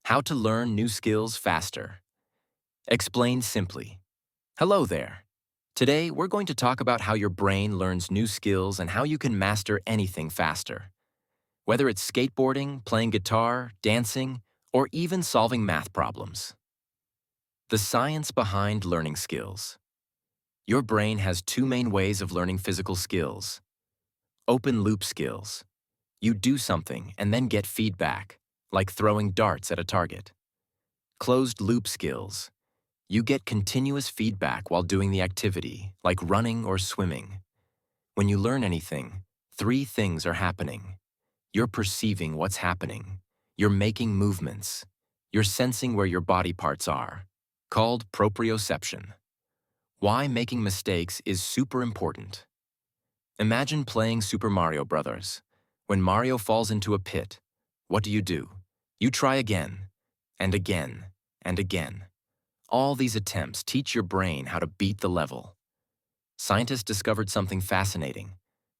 How to learn new skills faster. Explained simply. Hello there. Today, we're going to talk about how your brain learns new skills and how you can master anything faster. Whether it's skateboarding, playing guitar, dancing, or even solving math problems. The science behind learning skills. Your brain has two main ways of learning physical skills. Open loop skills. You do something and then get feedback, like throwing darts at a target. Closed loop skills. You get continuous feedback while doing the activity, like running or swimming. When you learn anything, three things are happening. You're perceiving what's happening. You're making movements. You're sensing where your body parts are, called proprioception. Why making mistakes is super important. Imagine playing Super Mario Bros. When Mario falls into a pit, what do? You try again, and again, and again. All these attempts teach your brain how to beat the level. Scientists discovered something fascinating.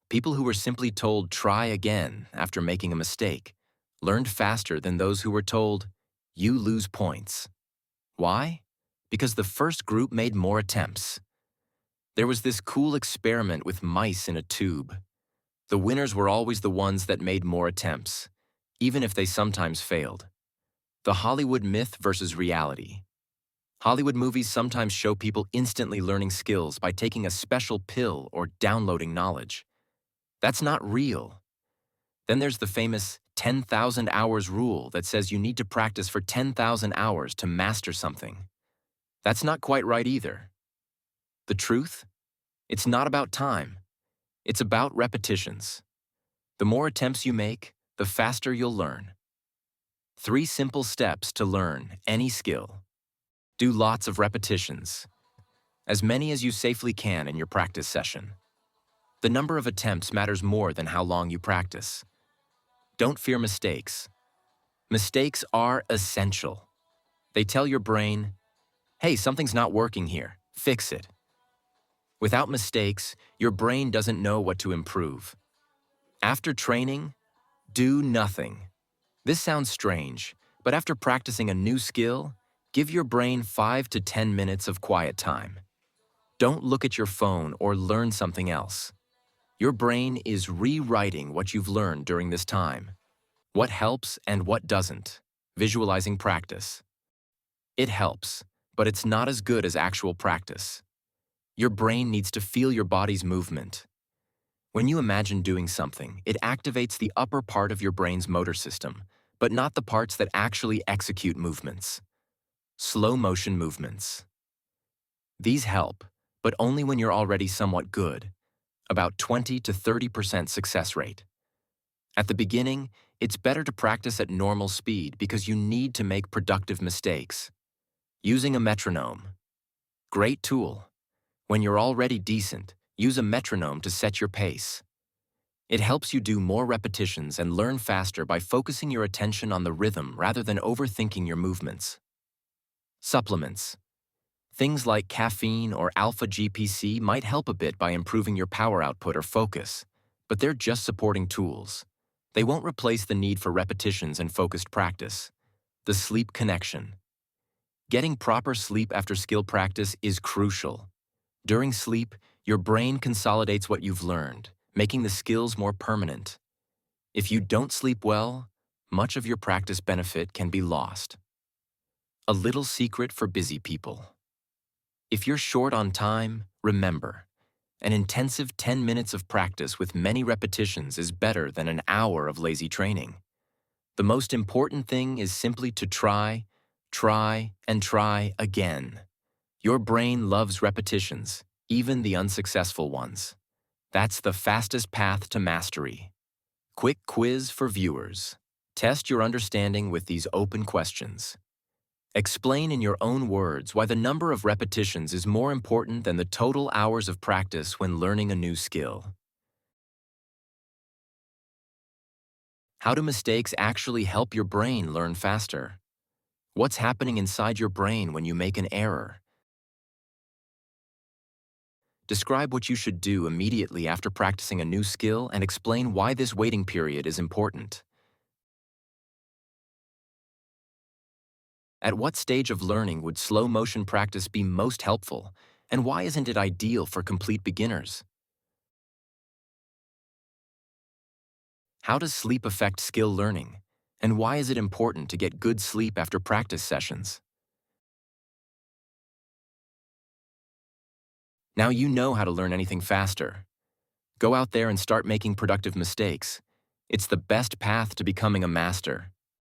People who were simply told try again after making a mistake learned faster than those who were told you lose points. Why? Because the first group made more attempts. There was this cool experiment with mice in a tube. The winners were always the ones that made more attempts, even if they sometimes failed. The Hollywood myth versus reality. Hollywood movies sometimes show people instantly learning skills by taking a special pill or downloading knowledge. That's not real. Then there's the famous 10,000 hours rule that says you need to practice for 10,000 hours to master something. That's not quite right either. The truth? It's not about time. It's about repetitions. The more attempts you make, the faster you'll learn. 3 simple steps to learn any skill. Do lots of repetitions. As many as you safely can in your practice session. The number of attempts matters more than how long you practice. Don't fear mistakes. Mistakes are essential. They tell your brain, hey, something's not working here. Fix it. Without mistakes, your brain doesn't know what to improve. After training, do nothing. This sounds strange, but after practicing a new skill, give your brain 5 to 10 minutes of quiet time. Don't look at your phone or learn something else. Your brain is rewriting what you've learned during this time. What helps and what doesn't. Visualizing practice. It helps, but it's not as good as actual practice. Your brain needs to feel your body's movement. When you imagine doing something, it activates the upper part of your brain's motor system, but not the parts that actually execute movements. Slow motion movements. These help, but only when you're already somewhat good, about 20 to 30% success rate. At the beginning, it's better to practice at normal speed because you need to make productive mistakes. Using a metronome. Great tool. When you're already decent, use a metronome to set your pace. It helps you do more repetitions and learn faster by focusing your attention on the rhythm rather than overthinking your movements. Supplements. Things like caffeine or alpha-GPC might help a bit by improving your power output or focus, but they're just supporting tools. They won't replace the need for repetitions and focused practice. The sleep connection. Getting proper sleep after skill practice is crucial. During sleep, your brain consolidates what you've learned, making the skills more permanent. If you don't sleep well, much of your practice benefit can be lost. A little secret for busy people. If you're short on time, remember, an intensive 10 minutes of practice with many repetitions is better than an hour of lazy training. The most important thing is simply to try, and try again. Your brain loves repetitions, even the unsuccessful ones. That's the fastest path to mastery. Quick quiz for viewers. Test your understanding with these open questions. Explain in your own words why the number of repetitions is more important than the total hours of practice when learning a new skill. How do mistakes actually help your brain learn faster? What's happening inside your brain when you make an error? Describe what you should do immediately after practicing a new skill and explain why this waiting period is important. At what stage of learning would slow motion practice be most helpful, and why isn't it ideal for complete beginners? How does sleep affect skill learning? And why is it important to get good sleep after practice sessions? Now you know how to learn anything faster. Go out there and start making productive mistakes. It's the best path to becoming a master.